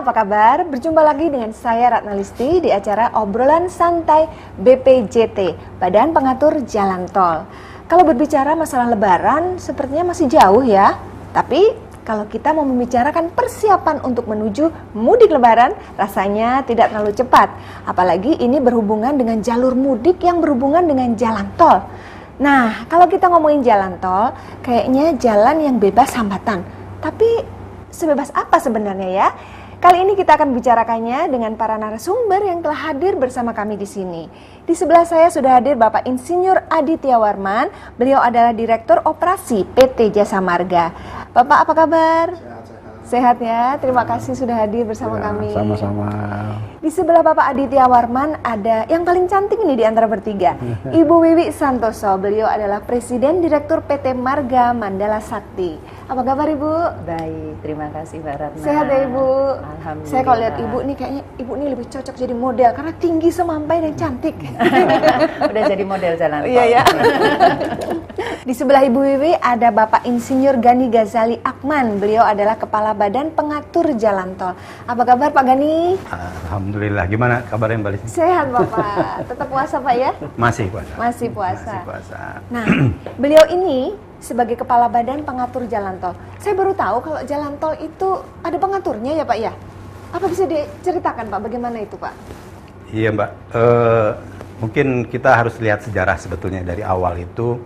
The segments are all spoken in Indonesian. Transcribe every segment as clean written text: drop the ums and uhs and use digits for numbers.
apa kabar? Berjumpa lagi dengan saya Ratna Listi di acara Obrolan Santai BPJT, Badan Pengatur Jalan Tol. Kalau berbicara masalah lebaran, sepertinya masih jauh ya. Tapi kalau kita mau membicarakan persiapan untuk menuju mudik lebaran, rasanya tidak terlalu cepat. Apalagi ini berhubungan dengan jalur mudik yang berhubungan dengan jalan tol. Nah, kalau kita ngomongin jalan tol, kayaknya jalan yang bebas hambatan. Tapi sebebas apa sebenarnya ya? Kali ini kita akan bicarakannya dengan para narasumber yang telah hadir bersama kami di sini. Di sebelah saya sudah hadir Bapak Insinyur Aditya Warman. Beliau adalah Direktur Operasi PT Jasa Marga. Bapak apa kabar? Sehat ya, terima kasih sudah hadir bersama kami. Sama-sama. Di sebelah Bapak Aditya Warman ada yang paling cantik ini di antara bertiga, Ibu Wiwi Santoso. Beliau adalah Presiden Direktur PT Marga Mandala Sakti. Apa kabar Ibu? Baik, terima kasih Mbak Ratna. Sehat ya Ibu? Alhamdulillah. Saya kalau lihat Ibu nih kayaknya Ibu nih lebih cocok jadi model karena tinggi, semampai dan cantik. Udah jadi model jalan tol. Iya ya. Di sebelah Ibu Wiwi ada Bapak Insinyur Gani Ghazali Akman. Beliau adalah Kepala Badan Pengatur Jalan Tol. Apa kabar Pak Gani? Alhamdulillah. Gimana kabarnya Mbak Listi? Sehat Bapak. Tetap puasa Pak ya? Masih puasa. Masih puasa. Masih puasa. Nah, beliau ini sebagai Kepala Badan Pengatur Jalan Tol. Saya baru tahu kalau jalan tol itu ada pengaturnya ya Pak ya? Apa bisa diceritakan Pak bagaimana itu Pak? Iya Mbak. Mungkin kita harus lihat sejarah sebetulnya dari awal itu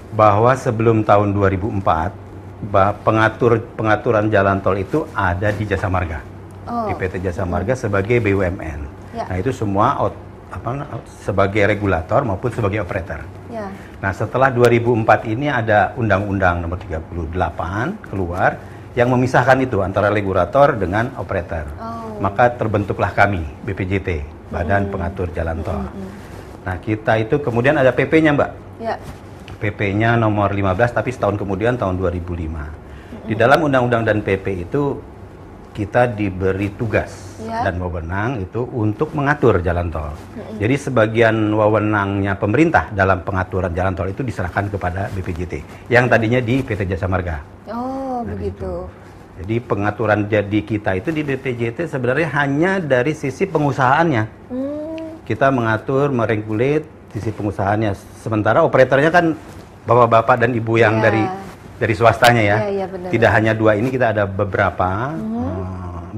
bahwa sebelum tahun 2004 pengaturan jalan tol itu ada di Jasa Marga. Di PT Jasa Marga sebagai BUMN. Ya. Nah, itu semua sebagai regulator maupun sebagai operator. Ya. Nah, setelah 2004 ini ada Undang-Undang Nomor 38 keluar yang memisahkan itu antara regulator dengan operator. Maka terbentuklah kami, BPJT, Badan Pengatur Jalan Tol. Nah, kita itu kemudian ada PP-nya, Mbak. Ya. PP-nya nomor 15, tapi setahun kemudian tahun 2005. Di dalam undang-undang dan PP itu kita diberi tugas dan wewenang itu untuk mengatur jalan tol. Jadi sebagian wewenangnya pemerintah dalam pengaturan jalan tol itu diserahkan kepada BPJT yang tadinya di PT Jasa Marga. Oh, Nah, begitu. gitu. Jadi pengaturan jadi kita itu di BPJT sebenarnya hanya dari sisi pengusahaannya. Kita mengatur, meregulate sisi pengusahaannya. Sementara operatornya kan bapak-bapak dan ibu yang dari swastanya ya. Benar. Tidak hanya dua ini, kita ada beberapa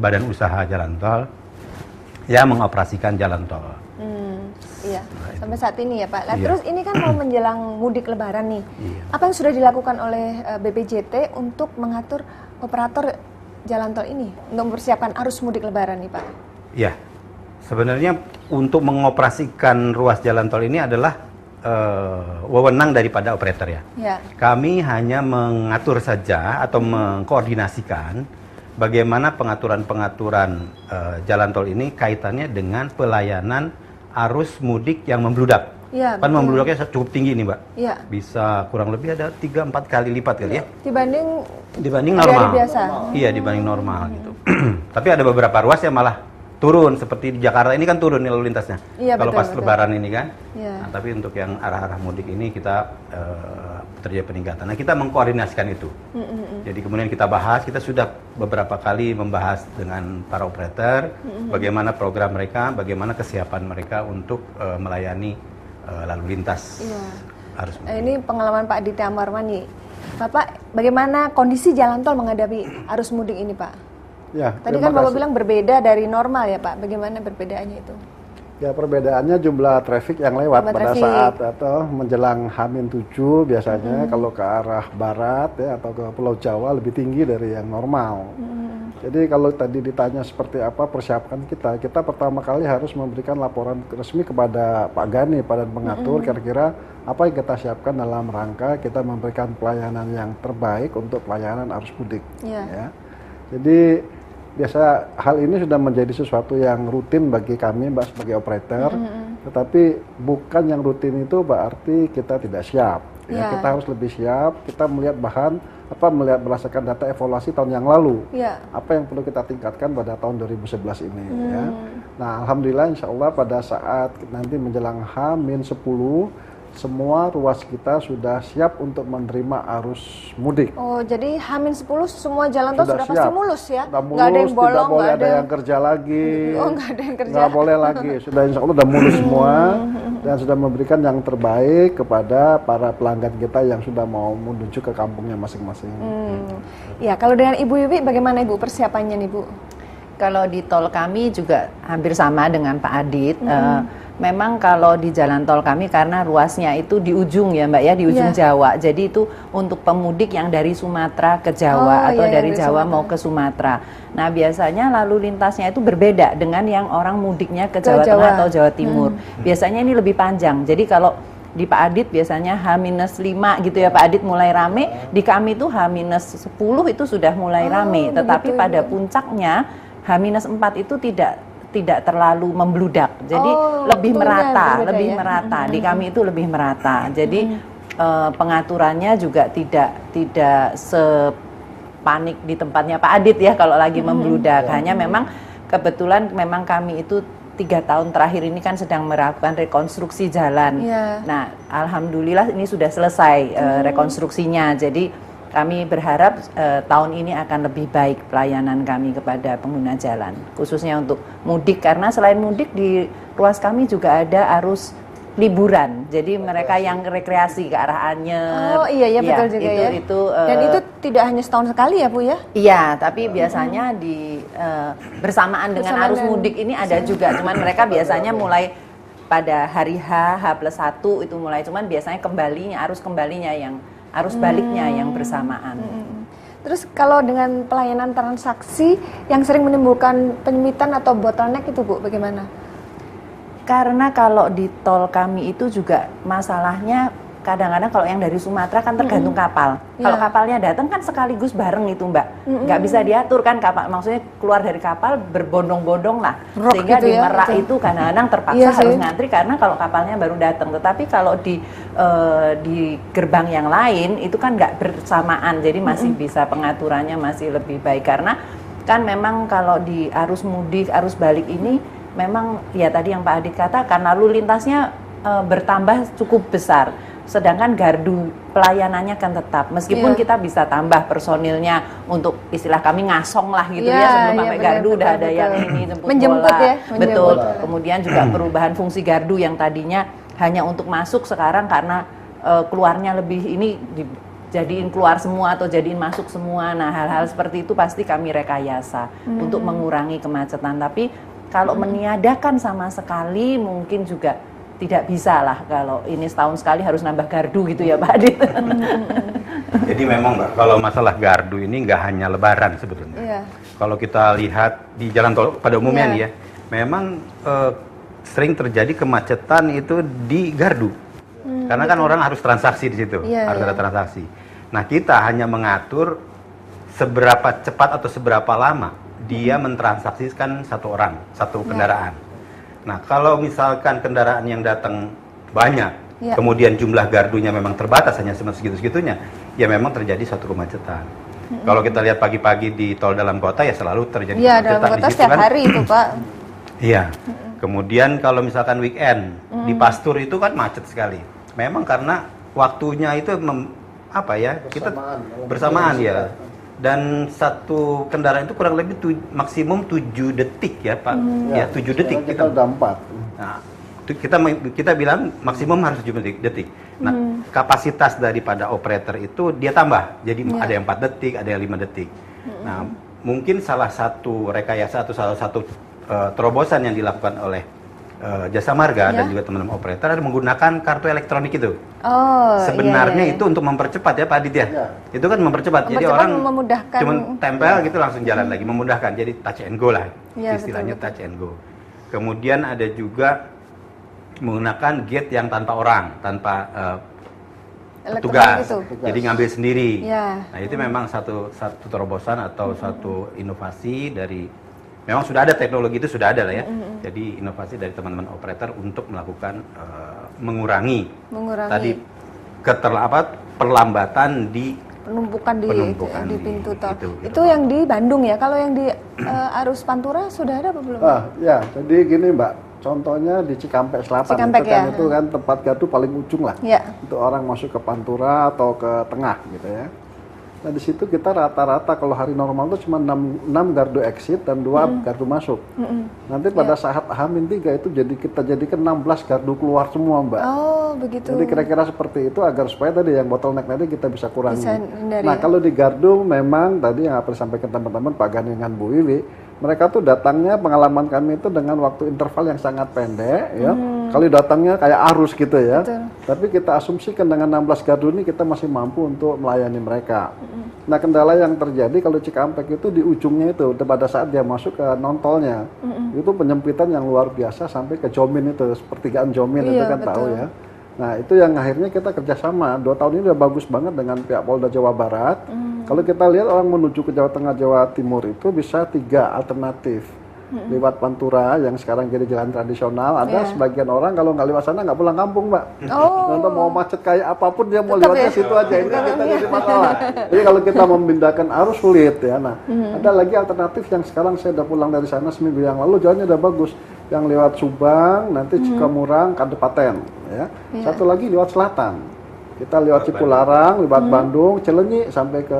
badan usaha jalan tol yang mengoperasikan jalan tol. Iya, sampai saat ini ya Pak. Nah, Iya. terus ini kan mau menjelang mudik lebaran nih. Iya. Apa yang sudah dilakukan oleh BPJT untuk mengatur operator jalan tol ini untuk mempersiapkan arus mudik lebaran nih Pak? Iya. Sebenarnya untuk mengoperasikan ruas jalan tol ini adalah wewenang daripada operator ya. Ya. Kami hanya mengatur saja atau mengkoordinasikan bagaimana pengaturan-pengaturan jalan tol ini kaitannya dengan pelayanan arus mudik yang membludak. Ya, Kan membludaknya cukup tinggi nih, Mbak. Iya. Bisa kurang lebih ada 3-4 kali lipat kali ya. Dibanding Normal. hari biasa. Iya, dibanding normal gitu. Tapi ada beberapa ruas yang malah turun, seperti di Jakarta ini kan turun nih lalu lintasnya. Iya, kalau betul, pas lebaran ini kan. Iya. Nah, tapi untuk yang arah-arah mudik ini kita terjadi peningkatan. Nah, kita mengkoordinasikan itu. Jadi kemudian kita bahas, kita sudah beberapa kali membahas dengan para operator bagaimana program mereka, bagaimana kesiapan mereka untuk melayani lalu lintas arus mudik. Ini pengalaman Pak Aditya Warman nih. Bapak, bagaimana kondisi jalan tol menghadapi arus mudik ini Pak? Ya, Tadi kan Bapak bilang berbeda dari normal ya Pak. Bagaimana perbedaannya itu? Ya, perbedaannya jumlah traffic yang lewat pada saat atau menjelang H-7 biasanya kalau ke arah barat ya atau ke Pulau Jawa lebih tinggi dari yang normal. Jadi kalau tadi ditanya seperti apa persiapan kita pertama kali harus memberikan laporan resmi kepada Pak Gani, Badan Pengatur, kira-kira apa yang kita siapkan dalam rangka kita memberikan pelayanan yang terbaik untuk pelayanan arus mudik. Ya. Jadi biasa hal ini sudah menjadi sesuatu yang rutin bagi kami Mbak sebagai operator, tetapi bukan yang rutin itu berarti kita tidak siap. Ya, kita harus lebih siap, kita melihat melihat berdasarkan data evaluasi tahun yang lalu. Apa yang perlu kita tingkatkan pada tahun 2011 ini ya. Nah, alhamdulillah insya Allah pada saat nanti menjelang H-10 semua ruas kita sudah siap untuk menerima arus mudik. Oh, jadi H-10 semua jalan tol sudah pasti siap. mulus ya? Sudah mulus, Nggak ada yang bolong, tidak boleh nggak ada yang kerja lagi. Oh, nggak ada yang kerja. Nggak boleh lagi, sudah insya Allah sudah mulus semua dan sudah memberikan yang terbaik kepada para pelanggan kita yang sudah mau menuju ke kampungnya masing-masing. Ya, kalau dengan Ibu Wiwi bagaimana Ibu persiapannya nih Bu? Kalau di tol kami juga hampir sama dengan Pak Adit. Memang kalau di jalan tol kami karena ruasnya itu di ujung ya Mbak ya, di ujung Jawa. Jadi itu untuk pemudik yang dari Sumatera ke Jawa atau dari Jawa mau ke Sumatera. Nah biasanya lalu lintasnya itu berbeda dengan yang orang mudiknya ke Jawa Tengah atau Jawa Timur. Biasanya ini lebih panjang. Jadi kalau di Pak Adit biasanya H-5 gitu ya Pak Adit mulai rame. Di kami itu H-10 itu sudah mulai rame. Tetapi pada puncaknya H-4 itu tidak terlalu membludak, jadi lebih merata, lebih merata. Di kami itu lebih merata. Jadi pengaturannya juga tidak sepanik di tempatnya Pak Adit ya kalau lagi membludak. Hanya memang kebetulan memang kami itu 3 tahun terakhir ini kan sedang melakukan rekonstruksi jalan. Nah, alhamdulillah ini sudah selesai rekonstruksinya. Jadi kami berharap tahun ini akan lebih baik pelayanan kami kepada pengguna jalan, khususnya untuk mudik, karena selain mudik di ruas kami juga ada arus liburan. Jadi mereka yang rekreasi ke arah Anyer. Oh iya ya betul juga ya. Dan itu tidak hanya setahun sekali ya Bu ya? Iya, tapi biasanya bersamaan dengan arus mudik ini ada juga. Cuman mereka biasanya mulai pada hari H+1 itu mulai. Cuman biasanya arus kembalinya yang arus baliknya yang bersamaan. Terus kalau dengan pelayanan transaksi yang sering menimbulkan penyempitan atau bottleneck itu Bu, bagaimana? Karena kalau di tol kami itu juga masalahnya kadang-kadang kalau yang dari Sumatera kan tergantung kapal. Kalau kapalnya datang kan sekaligus bareng itu Mbak. Nggak bisa diatur kan kapal, maksudnya keluar dari kapal berbondong-bondong lah. Sehingga gitu di ya, Merak itu kadang-kadang terpaksa harus ngantri karena kalau kapalnya baru datang. Tetapi kalau di gerbang yang lain itu kan nggak bersamaan. Jadi masih bisa pengaturannya masih lebih baik. Karena kan memang kalau di arus mudik, arus balik ini memang ya tadi yang Pak Adit katakan lalu lintasnya bertambah cukup besar. Sedangkan gardu pelayanannya kan tetap, meskipun kita bisa tambah personilnya untuk istilah kami ngasong lah gitu ya sebelum sampai gardu udah ada yang ini menjemput bola. Betul. Kemudian juga perubahan fungsi gardu yang tadinya hanya untuk masuk sekarang karena keluarnya lebih ini jadiin keluar semua atau jadiin masuk semua. Nah hal-hal seperti itu pasti kami rekayasa untuk mengurangi kemacetan. Tapi kalau meniadakan sama sekali mungkin juga tidak bisa lah kalau ini setahun sekali harus nambah gardu gitu ya Pak Adit. Jadi memang Mbak, kalau masalah gardu ini nggak hanya Lebaran sebetulnya. Kalau kita lihat di jalan tol pada umumnya nih ya, memang sering terjadi kemacetan itu di gardu. Karena kan orang harus transaksi di situ, harus ada transaksi. Nah kita hanya mengatur seberapa cepat atau seberapa lama dia mentransaksikan satu kendaraan. Nah, kalau misalkan kendaraan yang datang banyak, kemudian jumlah gardunya memang terbatas hanya segitu-segitunya, ya memang terjadi suatu kemacetan. Kalau kita lihat pagi-pagi di tol dalam kota ya selalu terjadi kemacetan dalam kota di situ setiap kan. hari itu Pak. Iya. Kemudian kalau misalkan weekend di Pastur itu kan macet sekali. Memang karena waktunya itu kita bersamaan ya. Dan satu kendaraan itu kurang lebih maksimum 7 detik ya Pak. Ya 7 detik. Kita udah 4. Nah, kita bilang maksimum harus 7 detik. Nah, kapasitas daripada operator itu dia tambah. Jadi ada yang 4 detik, ada yang 5 detik. Nah, mungkin salah satu rekayasa atau salah satu terobosan yang dilakukan oleh Jasa Marga dan juga teman-teman operator adalah menggunakan kartu elektronik itu. Sebenarnya itu untuk mempercepat ya Pak Adit ya. Itu kan mempercepat. Jadi orang cuma tempel gitu langsung jalan lagi, memudahkan. Jadi touch and go lah. Istilahnya touch and go. Kemudian ada juga menggunakan gate yang tanpa orang, tanpa petugas. Jadi ngambil sendiri. Nah, itu memang satu terobosan atau satu inovasi dari memang sudah ada teknologi itu sudah ada lah ya. Jadi inovasi dari teman-teman operator untuk melakukan mengurangi tadi perlambatan di penumpukan di pintu tol. Itu yang di Bandung ya. Kalau yang di arus Pantura sudah ada apa belum? Ya, jadi gini Mbak. Contohnya di Cikampek Selatan, Cikampek, itu kan, ya. itu kan tempat gardu paling ujung lah, Ya. untuk orang masuk ke Pantura atau ke tengah gitu ya. Nah di situ kita rata-rata kalau hari normal itu cuma 6 gardu exit dan 2 gardu masuk. Nanti pada saat H-3 itu kita jadikan 16 gardu keluar semua, Mbak. Oh, begitu. Jadi kira-kira seperti itu agar supaya tadi yang bottleneck tadi kita bisa kurangi. Bisa hindari, Nah ya. kalau di gardu memang tadi yang apa disampaikan teman-teman Pak Gani dengan Bu Wiwi, mereka tuh datangnya pengalaman kami itu dengan waktu interval yang sangat pendek ya. Kali datangnya kayak arus gitu ya. Betul. Tapi kita asumsikan dengan 16 gardu ini kita masih mampu untuk melayani mereka. Nah kendala yang terjadi kalau Cikampek itu di ujungnya itu pada saat dia masuk ke non-tolnya itu penyempitan yang luar biasa sampai ke Jomin itu, pertigaan Jomin itu Iya, kan tahu betul. ya. Nah itu yang akhirnya kita kerjasama 2 tahun ini udah bagus banget dengan pihak Polda Jawa Barat. Kalau kita lihat orang menuju ke Jawa Tengah, Jawa Timur itu bisa 3 alternatif. Lewat Pantura yang sekarang jadi jalan tradisional, ada Iya. sebagian orang kalau nggak lewat sana nggak pulang kampung, Mbak. Oh. Contoh mau macet kayak apapun dia mau Tetap lewatnya ya? situ aja, ini kan kita jadi masalah. Jadi kalau kita memindahkan arus sulit ya. Nah, ada lagi alternatif yang sekarang saya udah pulang dari sana seminggu yang lalu, jalannya udah bagus. Yang lewat Subang, nanti Cikamurang, Kabupaten ya. Satu lagi lewat selatan. Kita lewat Cipularang, lewat Bandung, Cilenyi sampai ke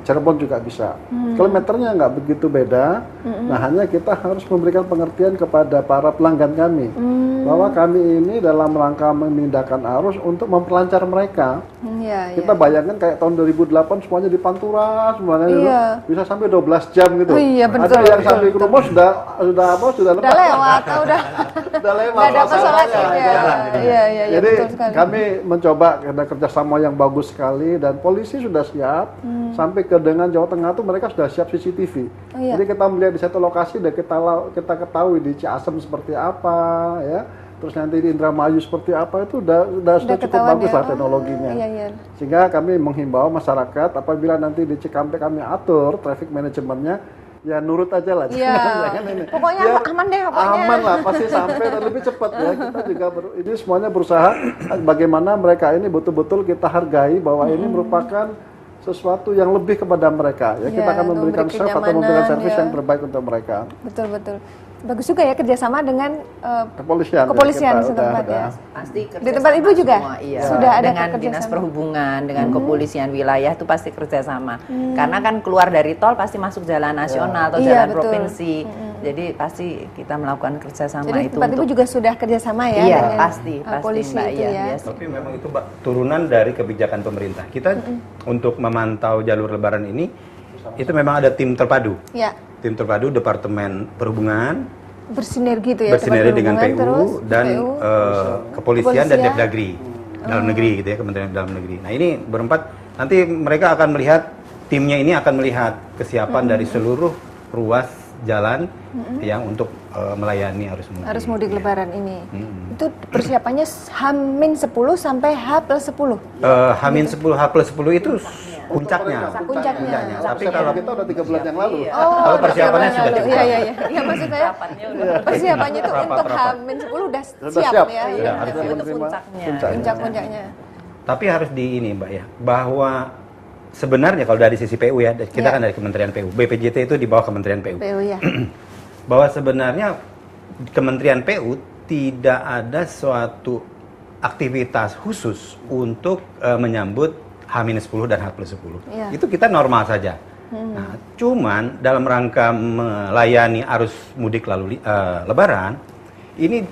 Cirebon juga bisa. Kilometernya nggak begitu beda. Nah, hanya kita harus memberikan pengertian kepada para pelanggan kami bahwa kami ini dalam rangka memindahkan arus untuk memperlancar mereka. Iya, Kita bayangkan kayak tahun 2008 semuanya di Pantura, semuanya gitu. Iya. Bisa sampai 12 jam gitu. Oh iya, betul, Ada yang betul, sampai ke rumah sudah Udah lepas. lewat, udah Sudah lewat. nggak ada sholat masalahnya. ya. Iya, iya, iya, Jadi betul sekali. kami mencoba ada kerjasama yang bagus sekali dan polisi sudah siap sampai ke dengan Jawa Tengah tuh mereka sudah siap CCTV. Oh, iya. Jadi kita melihat di satu lokasi dan kita ketahui di Ciasem seperti apa ya. Terus nanti di Indramayu seperti apa itu udah cukup ketahuan bagus ya. lah teknologinya. Iya, iya. Sehingga kami menghimbau masyarakat apabila nanti di Cikampek kami atur traffic manajemennya ya nurut aja lah. Iya. Jangan ini. Pokoknya Ya, aman deh pokoknya. Aman lah, pasti sampai dan lebih cepat ya. Kita juga ini semuanya berusaha bagaimana mereka ini betul-betul kita hargai bahwa ini merupakan sesuatu yang lebih kepada mereka ya. Ya, Kita akan untuk memberikan memberi serve atau memberikan kenyamanan, servis ya. yang terbaik untuk mereka. Betul, betul. Bagus juga ya kerjasama dengan Kepolisian. kepolisian kita setempat udah. ya. Pasti Di tempat Ibu juga semua, iya. sudah ada dengan kerjasama? dinas perhubungan, dengan kepolisian wilayah itu pasti kerjasama. Karena kan keluar dari tol pasti masuk jalan nasional atau Iya, jalan betul. provinsi. Jadi pasti kita melakukan kerjasama Jadi itu tempat Ibu untuk juga sudah kerjasama ya iya dengan pasti polisi Mbak, itu iya, ya. biasa. Tapi memang itu Mbak, turunan dari kebijakan pemerintah. Kita untuk memantau jalur lebaran ini, itu memang ada tim terpadu. Ya, Tim terpadu Departemen Perhubungan, bersinergi itu ya. bersinergi tempat dengan perhubungan, PU terus dan PU. kepolisian dan Kepolisian. Depdagri dalam negeri gitu ya, Kementerian Dalam Negeri. Nah ini berempat nanti mereka akan melihat, timnya ini akan melihat kesiapan dari seluruh ruas jalan yang untuk melayani arus mudik. Arus mudik Ya. lebaran ini. Itu persiapannya H-10 sampai H+10. H-10, H+10 itu puncaknya. Puncaknya. Tapi kalau kita udah 3 bulan yang lalu. Kalau persiapannya sudah cukup. Iya, iya, iya. Iya, maksud saya persiapannya itu untuk Rapat. H-10 udah Sudah siap siap. ya. Sudah, harus itu menerima puncaknya. Puncak-puncaknya. Tapi harus di ini Mbak ya, bahwa sebenarnya kalau dari sisi PU ya, kita Ya. kan dari Kementerian PU, BPJT itu di bawah Kementerian PU. PU ya. Bahwa sebenarnya Kementerian PU tidak ada suatu aktivitas khusus untuk menyambut H-10 dan H+10. Iya. Itu kita normal saja. Nah, cuman dalam rangka melayani arus mudik lebaran, ini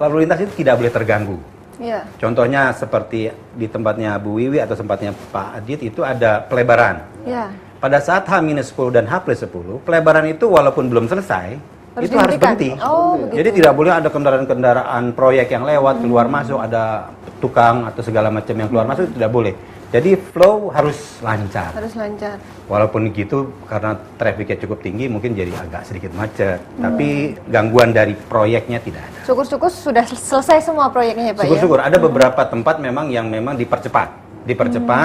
lalu lintas itu tidak boleh terganggu. Iya. Contohnya seperti di tempatnya Bu Wiwi atau tempatnya Pak Adit itu ada pelebaran. Iya. Pada saat H-10 dan H+10, pelebaran itu walaupun belum selesai, Harus itu harus dihentikan. berhenti. Oh, begitu. Jadi tidak boleh ada kendaraan-kendaraan proyek yang lewat, keluar masuk, ada tukang atau segala macam yang keluar masuk, itu tidak boleh. Jadi flow harus lancar. Harus lancar. Walaupun gitu, karena trafficnya cukup tinggi, mungkin jadi agak sedikit macet. Tapi gangguan dari proyeknya tidak ada. Syukur-syukur sudah selesai semua proyeknya ya Pak ya. Syukur-syukur ada beberapa tempat memang yang memang dipercepat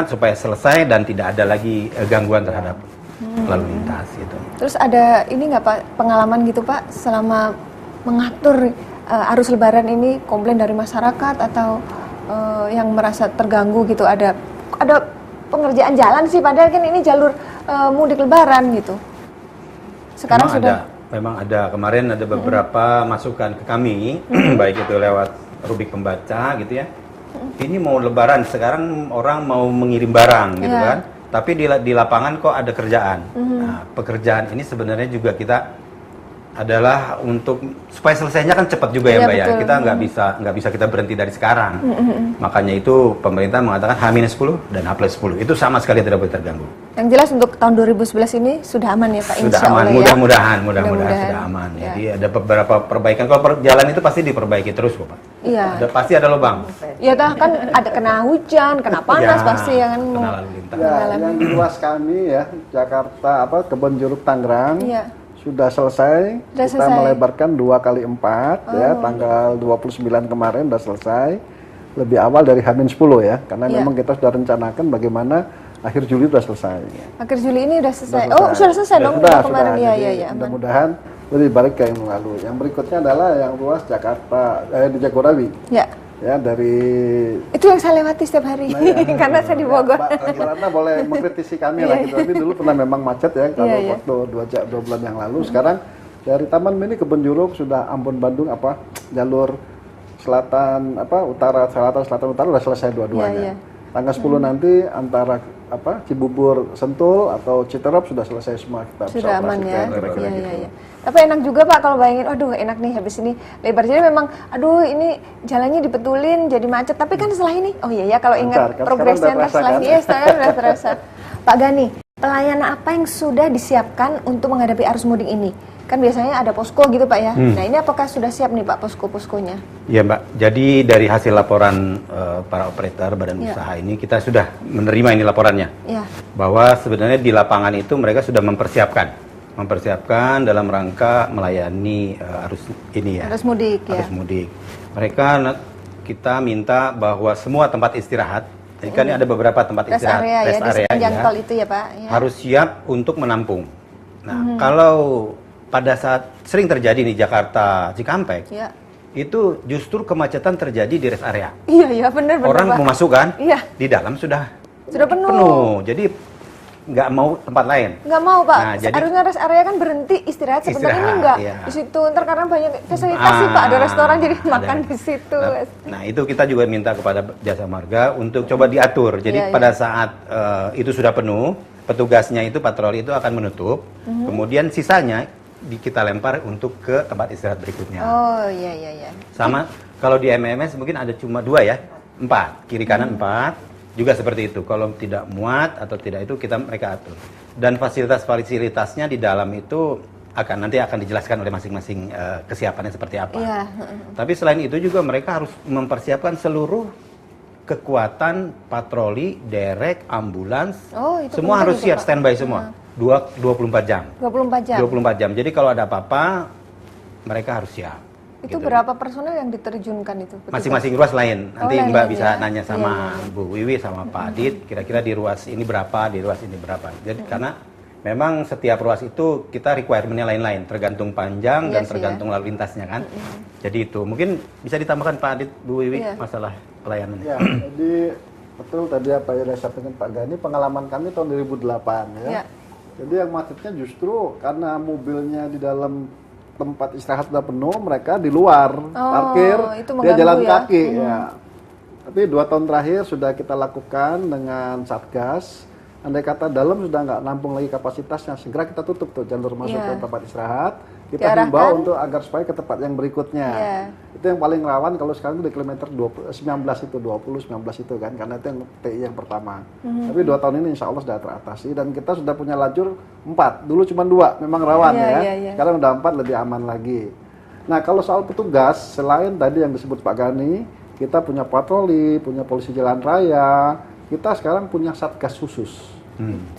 supaya selesai dan tidak ada lagi gangguan terhadap lalu lintas gitu. Terus ada ini nggak Pak pengalaman gitu Pak selama mengatur arus lebaran ini, komplain dari masyarakat atau yang merasa terganggu gitu, ada pengerjaan jalan sih padahal kan ini jalur mudik lebaran gitu. Sekarang Memang sudah memang ada kemarin ada beberapa masukan ke kami, baik itu lewat Rubik Pembaca gitu ya. Ini mau Lebaran sekarang orang mau mengirim barang gitu kan, tapi di lapangan kok ada kerjaan. Nah, pekerjaan ini sebenarnya juga kita adalah untuk supaya selesainya kan cepat juga ya Mbak ya. Kita nggak bisa kita berhenti dari sekarang. Makanya itu pemerintah mengatakan H-10 dan H+10 itu sama sekali tidak boleh terganggu. Yang jelas untuk tahun 2011 ini sudah aman ya Pak? Sudah aman, mudah-mudahan sudah aman. Ya. Jadi ada beberapa perbaikan. Kalau jalan itu pasti diperbaiki terus kok Pak. Iya. Pasti ada lubang. Ya kan ada kena hujan, kena panas pasti ya kan. Kena lalu lintas. Ya, yang di ruas kami ya Jakarta Kebonjeruk Tangerang. Iya. Sudah selesai, kita melebarkan 2x4 ya, tanggal 29 kemarin sudah selesai, lebih awal dari H-10 ya, karena memang kita sudah rencanakan bagaimana akhir Juli sudah selesai. Akhir Juli ini sudah selesai. Oh, sudah selesai dong kemarin ya. Mudah-mudahan lebih baik kayak yang lalu. Yang berikutnya adalah yang ruas Jakarta di Jagorawi. Ya. Ya dari itu yang saya lewati setiap hari karena saya di Bogor. Karena boleh mengkritisi kami lah gitu. Tapi dulu pernah memang macet ya kalau waktu 2 bulan yang lalu. Sekarang dari Taman Mini Kebonjeruk sudah Ambon Bandung jalur selatan utara selatan utara sudah selesai dua-duanya. Tanggal 10 nanti antara Cibubur Sentul atau Citerop sudah selesai semua kita sudah aman ya. Iya. Tapi enak juga Pak kalau bayangin, aduh enak nih habis ini lebar. Jadi memang, aduh ini jalannya dibetulin jadi macet. Tapi kan setelah ini, oh iya ya kalau ingat progresnya setelah ini, setelah udah terasa. Pak Gani, pelayanan apa yang sudah disiapkan untuk menghadapi arus mudik ini? Kan biasanya ada posko gitu Pak ya. Nah ini apakah sudah siap nih Pak posko-poskonya? Iya Mbak, jadi dari hasil laporan para operator badan usaha ini kita sudah menerima ini laporannya. Bahwa sebenarnya di lapangan itu mereka sudah mempersiapkan dalam rangka melayani arus ini ya. Arus mudik ya. Arus mudik. Kita minta bahwa semua tempat istirahat, jadi kan ada beberapa tempat istirahat, rest area di sepanjang tol itu ya Pak. Harus siap untuk menampung. Nah, kalau pada saat sering terjadi di Jakarta Cikampek, itu justru kemacetan terjadi di rest area. Iya benar. Orang mau masuk kan, di dalam sudah penuh. Jadi nggak mau tempat lain. Nggak mau Pak. Nah, harusnya rest area kan berhenti istirahat. Sebenarnya ini nggak di situ. Ntar karena banyak fasilitas sih Pak, ada restoran jadi makan di situ. Nah itu kita juga minta kepada Jasa Marga untuk coba diatur. Jadi pada saat itu sudah penuh, petugasnya itu patroli itu akan menutup. Kemudian sisanya kita lempar untuk ke tempat istirahat berikutnya. Oh iya. Sama kalau di MMS mungkin ada cuma 2 ya, 4 kiri kanan 4 juga seperti itu. Kalau tidak muat atau tidak itu mereka atur. Dan fasilitasnya di dalam itu nanti akan dijelaskan oleh masing-masing kesiapannya seperti apa. Tapi selain itu juga mereka harus mempersiapkan seluruh kekuatan patroli, derek, ambulans, semua harus siap standby semua. 24 jam. 24 jam. Jadi kalau ada apa-apa, mereka harus siap. Itu gitu. Berapa personel yang diterjunkan itu? Masing-masing ruas lain. Nanti Mbak bisa nanya sama Bu Wiwi sama Pak Adit, kira-kira di ruas ini berapa, di ruas ini berapa. Jadi karena memang setiap ruas itu kita requirement-nya lain-lain, tergantung panjang dan tergantung lalu lintasnya kan. Jadi itu mungkin bisa ditambahkan Pak Adit, Bu Wiwi masalah pelayanan. Ya, jadi betul tadi apa yang disampaikan Pak Gani, pengalaman kami tahun 2008 ya. Jadi yang macetnya justru karena mobilnya di dalam tempat istirahat sudah penuh, mereka di luar parkir, dia jalan kaki ya. Tapi 2 tahun terakhir sudah kita lakukan dengan Satgas. Andai kata dalam sudah nggak nampung lagi kapasitasnya, segera kita tutup tuh jalur masuk ke tempat istirahat. Kita himbau untuk agar supaya ke tempat yang berikutnya. Itu yang paling rawan kalau sekarang di kilometer 19 itu kan, karena itu yang TI yang pertama. Tapi 2 tahun ini insya Allah sudah teratasi dan kita sudah punya lajur 4. Dulu cuma 2, memang rawan Sekarang udah 4 lebih aman lagi. Nah kalau soal petugas, selain tadi yang disebut Pak Gani, kita punya patroli, punya polisi jalan raya. Kita sekarang punya Satgas khusus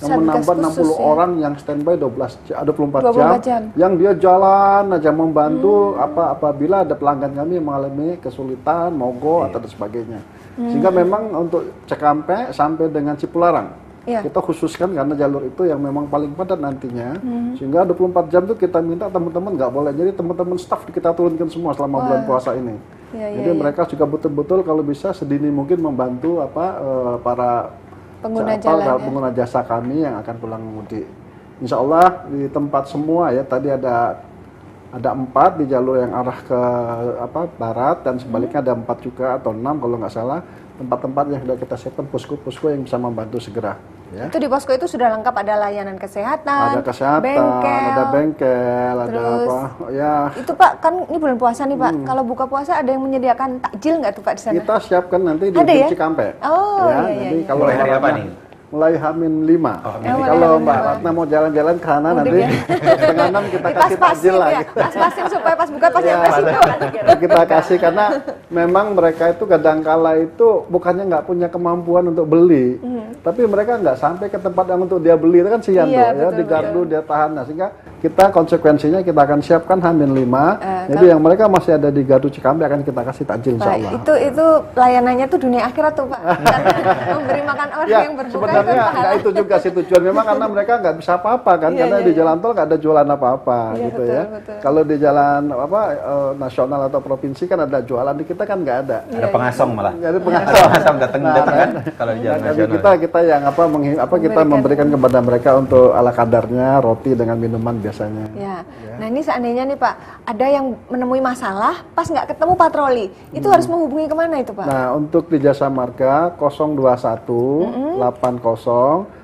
yang menambah 60 orang yang standby 24 jam, yang dia jalan aja membantu apabila ada pelanggan kami yang mengalami kesulitan, mogok atau sebagainya. Sehingga memang untuk Cikampek sampai dengan Cipularang kita khususkan karena jalur itu yang memang paling padat nantinya. Sehingga 24 jam itu kita minta teman-teman nggak boleh. Jadi teman-teman staff kita turunkan semua selama bulan puasa ini. Jadi mereka juga betul-betul kalau bisa sedini mungkin membantu para pengguna jasa kami yang akan pulang mudik. Insya Allah di tempat semua ya, tadi ada ada 4 di jalur yang arah ke barat, dan sebaliknya ada 4 juga atau 6 kalau nggak salah, tempat-tempat yang sudah kita siapkan posko-posko yang bisa membantu segera. Ya. Itu di posko itu sudah lengkap, ada layanan kesehatan, Ada kesehatan, bengkel, ada bengkel, terus, ada apa? Ya. Itu Pak, kan ini bulan puasa nih Pak. Kalau buka puasa ada yang menyediakan takjil nggak tuh Pak di sana? Kita siapkan nanti di Ada ya? Cikampek. Oh, ya. iya, Jadi iya. kalau Mulai hari apa nih? Mulai H-5. Oh, Jadi mulai kalau H-5. Mbak Ratna mau jalan-jalan ke sana nanti ya. setengah 6 kita kasih takjil lah. ya, Gitu. pas-pasin supaya pas buka pas Ya, nyampe situ. kita kasih karena memang mereka itu kadangkala itu bukannya nggak punya kemampuan untuk beli, tapi mereka nggak sampai ke tempat yang untuk dia beli, itu kan sian Iya, tuh ya, betul, di gardu dia tahan. Nah, sehingga kita konsekuensinya kita akan siapkan H-5, jadi yang mereka masih ada di gardu Cikampek akan kita kasih takjil insya Pak, Allah. itu layanannya tuh dunia akhirat tuh Pak. Karena memberi makan orang Ya, yang berbuka sebenarnya itu nggak itu juga sih tujuan, memang karena mereka nggak bisa apa-apa kan, Iya, karena iya, di iya. jalan tol nggak ada jualan apa-apa Iya, gitu betul, ya. betul. Kalau di jalan nasional atau provinsi kan ada jualan, di kita kan nggak ada. Ada pengasong malah. Jadi Ada pengasong datang kan kalau di jalan Jadi nasional. kita yang kita memberikan kepada mereka untuk ala kadarnya, roti dengan minuman biasanya. Ya. Nah ini seandainya nih Pak, ada yang menemui masalah pas nggak ketemu patroli, itu harus menghubungi kemana itu Pak? Nah, untuk di Jasa Marga 021 80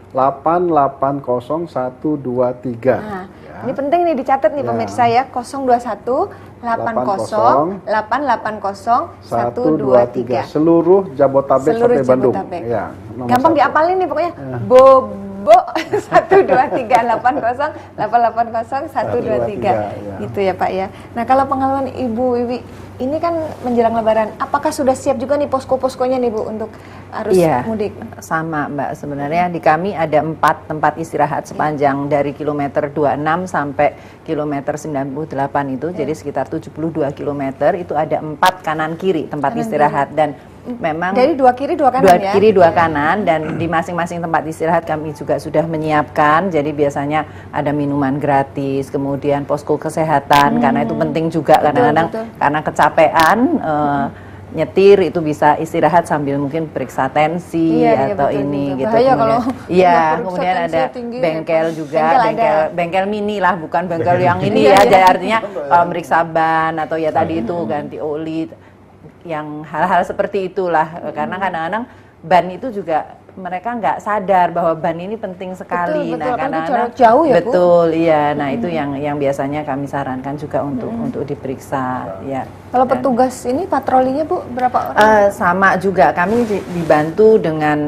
880 123. Nah, ini penting nih dicatat nih Ya. pemirsa ya, 021 80 880 123. Seluruh Jabotabek Seluruh sampai Bandung. Jabotabek. Ya, nomor Gampang 1. diapalin nih pokoknya. Bobo 123 80 880 123. ya. Gitu ya Pak ya. Nah, kalau pengalaman Ibu Wiwi ini kan menjelang Lebaran, apakah sudah siap juga nih posko-poskonya nih Bu untuk arus Iya, mudik? sama Mbak. Sebenarnya di kami ada 4 tempat istirahat sepanjang dari kilometer 26 sampai kilometer 98 itu, jadi sekitar 72 kilometer itu ada 4 kanan kiri tempat istirahat dan memang Dari 2 kiri 2 kanan dua ya? kiri 2 kanan, dan di masing-masing tempat istirahat kami juga sudah menyiapkan. Jadi biasanya ada minuman gratis, kemudian posko kesehatan karena itu penting juga kadang-kadang betul. karena kecapean nyetir itu bisa istirahat sambil mungkin periksa tensi Iya, atau betul, ini betul. gitu. Bahaya Kemudian- kalau iya, udah periksa kemudian tensi ada tinggi, bengkel repot. juga, Bengkel ada. bengkel mini lah, bukan bengkel yang ini Iya, ya. iya. Jadi artinya meriksa ban atau ya tadi itu ganti oli, yang hal-hal seperti itulah. Karena kadang-kadang ban itu juga mereka nggak sadar bahwa ban ini penting sekali. Betul, Nah, kan itu kadang-kadang jarak jauh ya, Bu? betul, iya. Nah, itu yang biasanya kami sarankan juga untuk diperiksa, ya. Kalau Dan- petugas ini patrolinya Bu berapa orang? sama juga kami dibantu dengan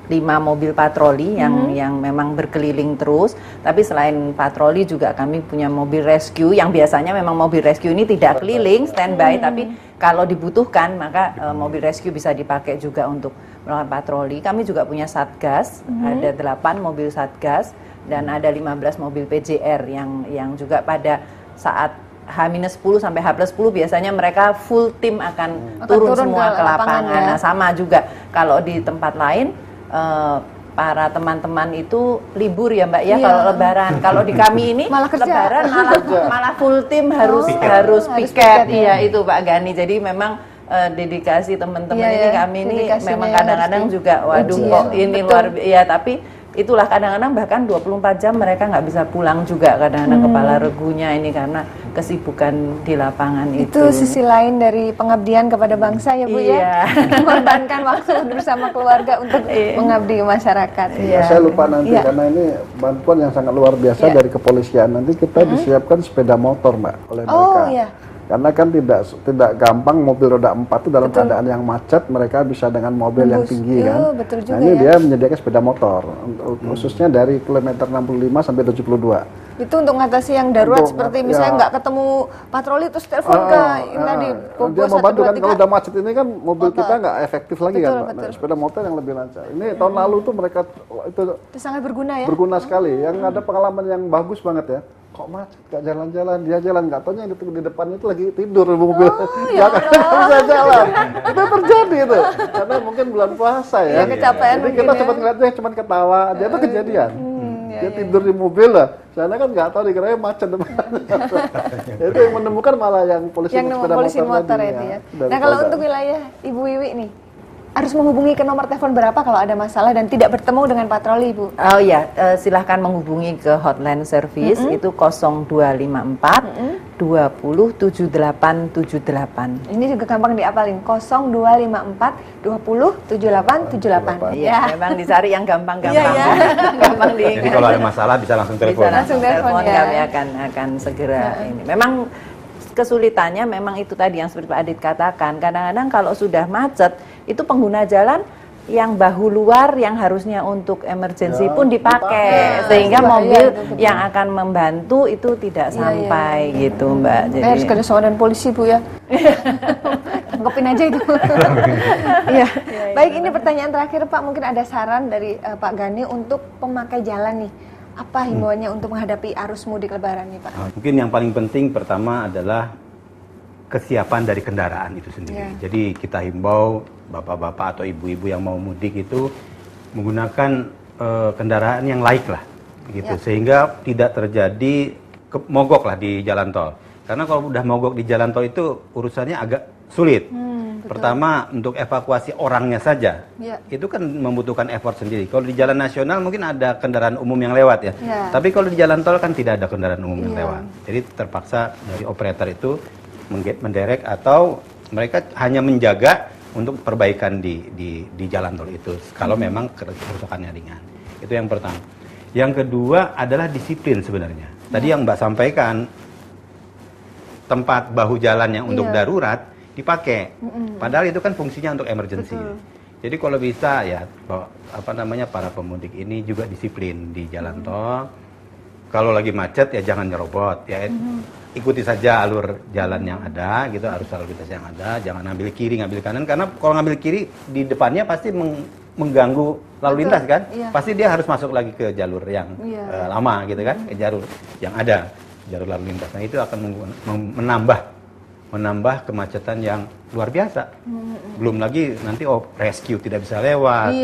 5 mobil patroli yang memang berkeliling terus. Tapi selain patroli juga kami punya mobil rescue yang biasanya memang mobil rescue ini tidak keliling standby, tapi kalau dibutuhkan maka mobil rescue bisa dipakai juga untuk melakukan patroli. Kami juga punya satgas, ada 8 mobil satgas dan ada 15 mobil PJR yang juga pada saat H-10 sampai H+10 biasanya mereka full tim akan turun turun semua ke ke lapangan lapangan. ya. Nah, sama juga kalau di tempat lain para teman-teman itu libur ya Mbak ya Iya. kalau Lebaran. Kalau di kami ini Malah kerja. Lebaran malah full tim harus harus piket. piket, Iya itu Pak Gani. Jadi memang dedikasi teman-teman Iya, ini ya. kami ini Dedikasinya memang yang kadang-kadang harus juga waduh diuji, kok ya. ini Betul. luar ya, tapi itulah kadang-kadang bahkan 24 jam mereka nggak bisa pulang juga kadang-kadang kepala regunya ini karena kesibukan di lapangan itu. Itu sisi lain dari pengabdian kepada bangsa ya Bu Iya. ya. Mengorbankan waktu bersama keluarga untuk mengabdi ke masyarakat. Iya. Saya lupa nanti Iya. karena ini bantuan yang sangat luar biasa Iya. dari kepolisian. Nanti kita disiapkan sepeda motor Mbak oleh mereka. Oh iya. Karena kan tidak gampang mobil roda 4 itu dalam keadaan yang macet mereka bisa dengan mobil yang Tembus. tinggi kan. Oh, betul juga Nah, ini ya. dia menyediakan sepeda motor khususnya dari kilometer 65 sampai 72. Itu untuk mengatasi yang darurat Untuk, seperti ya. misalnya nggak ketemu patroli terus telepon ke yang tadi Bobo dia membantu kan 123. kalau udah macet ini kan mobil Motor. kita nggak efektif lagi Betul, kan Pak. betul. Nah, sepeda motor yang lebih lancar. Ini tahun lalu tuh mereka itu Itu sangat berguna ya. berguna sekali. Yang ada pengalaman yang bagus banget ya. Kok macet, gak jalan-jalan, dia jalan, gak taunya yang di depannya itu lagi tidur mobil. ya Gak bisa jalan. Itu terjadi itu. Karena mungkin bulan puasa ya. Iya, kecapean Jadi mungkin kita ya. sempat ngeliatnya cuma ketawa, dia tuh kejadian. iya, Dia tidur di mobil lah. Sana kan nggak tahu dikiranya macet depan. Itu yang menemukan malah yang polisi Yang sepeda polisi motor tadi, itu ya. dari Nah kalau Polda. untuk wilayah Ibu Wiwi nih, harus menghubungi ke nomor telepon berapa kalau ada masalah dan tidak bertemu dengan patroli, Bu? Oh ya, silahkan menghubungi ke hotline service itu 0254 20 7878. Ini juga gampang diapalin, 0254 20 7878. Iya, memang dicari yang gampang-gampang. Iya, iya. Gampang di. Jadi kalau ada masalah bisa langsung telepon. Bisa langsung telepon, ya. kami akan segera ini. Memang kesulitannya memang itu tadi yang seperti Pak Adit katakan. Kadang-kadang kalau sudah macet, itu pengguna jalan yang bahu luar yang harusnya untuk emergency pun dipakai, sehingga mobil yang akan membantu itu tidak sampai gitu, Mbak. Jadi harus kerja sama dengan polisi, Bu, ya. Tanggepin aja itu. Iya. Baik, ini pertanyaan terakhir, Pak. Mungkin ada saran dari Pak Gani untuk pemakai jalan nih. Apa himbauannya untuk menghadapi arus mudik Lebaran nih, Pak? Mungkin yang paling penting pertama adalah kesiapan dari kendaraan itu sendiri. Jadi kita himbau bapak-bapak atau ibu-ibu yang mau mudik itu menggunakan kendaraan yang laik lah, gitu, sehingga tidak terjadi mogok lah di jalan tol. Karena kalau udah mogok di jalan tol itu urusannya agak sulit. Pertama untuk evakuasi orangnya saja, itu kan membutuhkan effort sendiri. Kalau di jalan nasional mungkin ada kendaraan umum yang lewat ya, tapi kalau di jalan tol kan tidak ada kendaraan umum yang lewat. Jadi terpaksa dari operator itu menderek atau mereka hanya menjaga untuk perbaikan di jalan tol itu kalau memang kerusakannya ringan. Itu yang pertama. Yang kedua adalah disiplin sebenarnya. Tadi yang Mbak sampaikan, tempat bahu jalan yang untuk darurat dipakai. Padahal itu kan fungsinya untuk emergency. Jadi kalau bisa ya para pemudik ini juga disiplin di jalan tol. Kalau lagi macet ya jangan nyerobot ya. Ikuti saja alur jalan yang ada gitu, arus lalu lintas yang ada, jangan ambil kiri, ngambil kanan, karena kalau ngambil kiri di depannya pasti mengganggu lalu lintas kan, pasti dia harus masuk lagi ke jalur yang lama gitu kan, ke jalur yang ada, jalur lalu lintas. Nah itu akan menambah kemacetan yang luar biasa. Belum lagi nanti rescue tidak bisa lewat,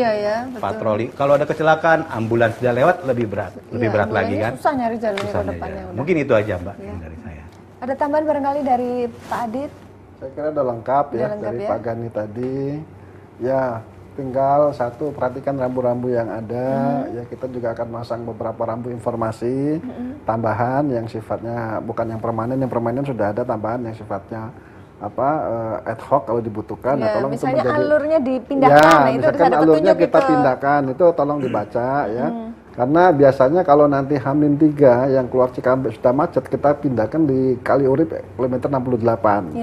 patroli, kalau ada kecelakaan ambulans tidak lewat lebih berat lagi kan. Susah nyari jalurnya ke depannya. Mungkin itu aja Mbak dari saya. Ada tambahan barangkali dari Pak Adit? Saya kira udah lengkap ya dari Pak Gani tadi. Ya, tinggal satu, perhatikan rambu-rambu yang ada. Ya, kita juga akan masang beberapa rambu informasi tambahan yang sifatnya bukan yang permanen. Yang permanen sudah ada tambahan yang sifatnya ad hoc kalau dibutuhkan. Nah, tolong misalnya itu menjadi, alurnya dipindahkan, ya, itu misalkan ada alurnya petunjuk kita gitu. pindahkan, itu tolong dibaca ya. Karena biasanya kalau nanti H-3 yang keluar Cikampek sudah macet, kita pindahkan di Kaliurip kilometer 68.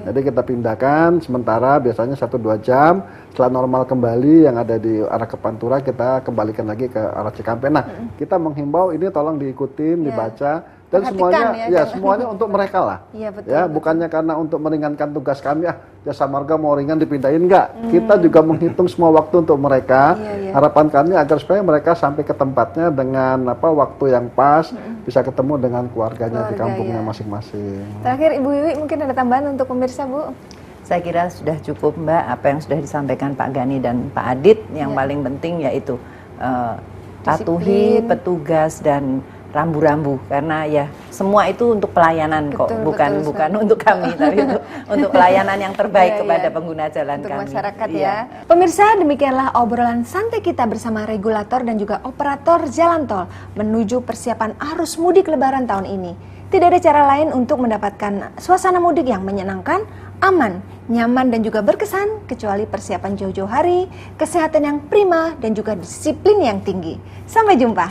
Jadi kita pindahkan sementara biasanya 1-2 jam, setelah normal kembali yang ada di arah ke Pantura kita kembalikan lagi ke arah Cikampek. Nah, kita menghimbau ini tolong diikutin, dibaca. Dan semuanya semuanya untuk mereka lah. Bukannya karena untuk meringankan tugas kami, jasa marga mau ringan dipindahin, enggak. Kita juga menghitung semua waktu untuk mereka. Harapan kami agar supaya mereka sampai ke tempatnya dengan waktu yang pas, bisa ketemu dengan keluarganya di kampungnya masing-masing. Terakhir Ibu Wiwi, mungkin ada tambahan untuk pemirsa, Bu? Saya kira sudah cukup, Mbak, apa yang sudah disampaikan Pak Gani dan Pak Adit. Yang paling penting yaitu patuhi petugas dan rambu-rambu, karena ya semua itu untuk pelayanan kok, bukan untuk kami, tapi untuk pelayanan yang terbaik kepada pengguna jalan untuk kami. Masyarakat ya. Pemirsa, demikianlah obrolan santai kita bersama regulator dan juga operator jalan tol menuju persiapan arus mudik Lebaran tahun ini. Tidak ada cara lain untuk mendapatkan suasana mudik yang menyenangkan, aman, nyaman dan juga berkesan kecuali persiapan jauh-jauh hari, kesehatan yang prima dan juga disiplin yang tinggi. Sampai jumpa.